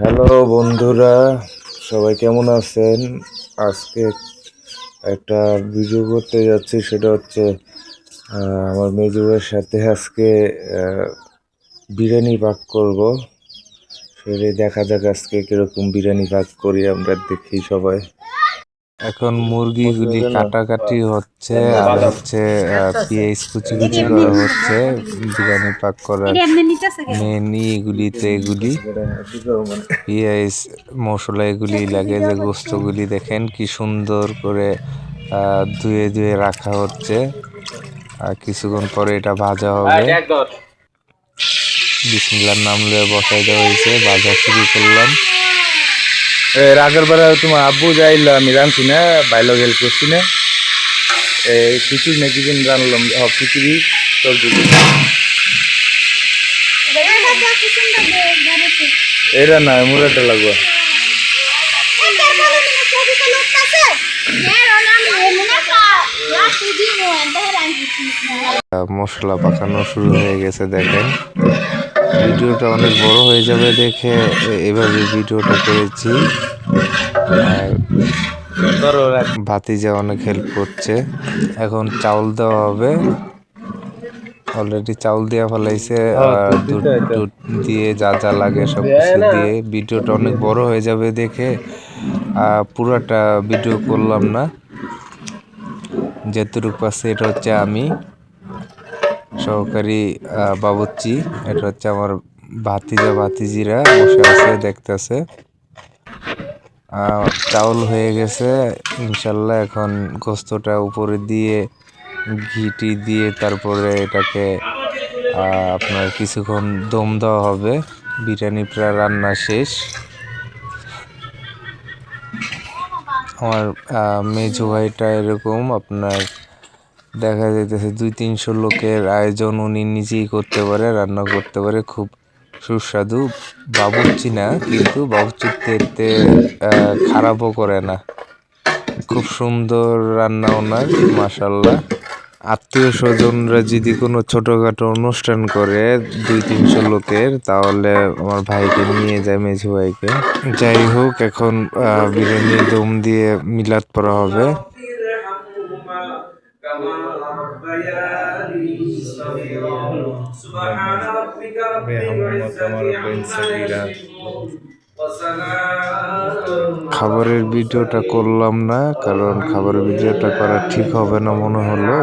Hello বন্ধুরা, সবাই কেমন আছেন? আজকে একটা ভিডিও করতে যাচ্ছি, সেটা হচ্ছে আমার মেজুয়ের সাথে আজকে বিরিয়ানি পাক করব। সেটাই দেখা যাক আজকে কিরকম বিরিয়ানি পাক করি, আমরা দেখি সবাই। এখন মুরগিগুলি কাটাকাটি হচ্ছে আর হচ্ছে পেঁয়াজ কুচি কুচি করা হচ্ছে বিরিয়ানি পাক করার মেন এগুলিতে এগুলি পেঁয়াজ মশলা এগুলি লাগে। যে গোস্তগুলি দেখেন কি সুন্দর করে ধুয়ে ধুয়ে রাখা হচ্ছে, আর কিছুক্ষণ পরে এটা ভাজা হবে। বিসমিল্লাহর নাম লয়ে বসাই দেওয়া হয়েছে, ভাজা শুরু করলাম। এর আগের বার তোমার আব্বু যাইলো, আমি রাঁধছি না, বাইলো হেল্প করছি না, খিচুড়ি না কি দিন রানলাম, খিচুড়ি তরকারি। এরা না মুরাটা লাগবে। মশলা পাকানো শুরু হয়ে গেছে, দেখেন। ভিডিওটা অনেক বড় হয়ে যাবে দেখে এভাবে ভিডিওটা করেছি। ভাতিজা অনেক হেল্প করছে। এখন চাউল দেওয়া হবে, অলরেডি চাউল দেওয়া ফেলাইছে, দুধ দিয়ে যা যা লাগে সব কিছু দিয়ে। ভিডিওটা অনেক বড় হয়ে যাবে দেখে পুরাটা ভিডিও করলাম না, যেটুকু আছে। এটা হচ্ছে আমি সহকারী বাবুর্চি, এটা হচ্ছে আমার ভাতিজা ভাতিজিরা বসে আছে দেখতেছে। চাউল হয়ে গেছে ইনশাল্লাহ। এখন গোস্তটা উপরে দিয়ে ঘিটি দিয়ে তারপরে এটাকে আপনার কিছুক্ষণ দম দেওয়া হবে। বিরিয়ানি প্রায় রান্না শেষ। আমার মেজো ভাইটা এরকম আপনার দেখা যাইতেছে 200-300 লোকের আয়োজন উনি নিজেই করতে পারে, রান্না করতে পারে, খুব সুস্বাদু। বাবুর্চি না, কিন্তু বাবুর্চিতে খারাপও করে না, খুব সুন্দর রান্না ওনার, মাশাল্লাহ। আত্মীয় স্বজনরা যদি কোনো ছোটখাটো অনুষ্ঠান করে 200-300 লোকের, তাহলে আমার ভাইকে নিয়ে যায়, মেজো ভাইকে। যাই হোক, এখন বিরিয়ানি দম দিয়ে মিলাদ পড়া হবে। খাবারের ভিডিওটা করলাম না, কারণ খাবারের ভিডিওটা করা ঠিক হবে না মনে হলো।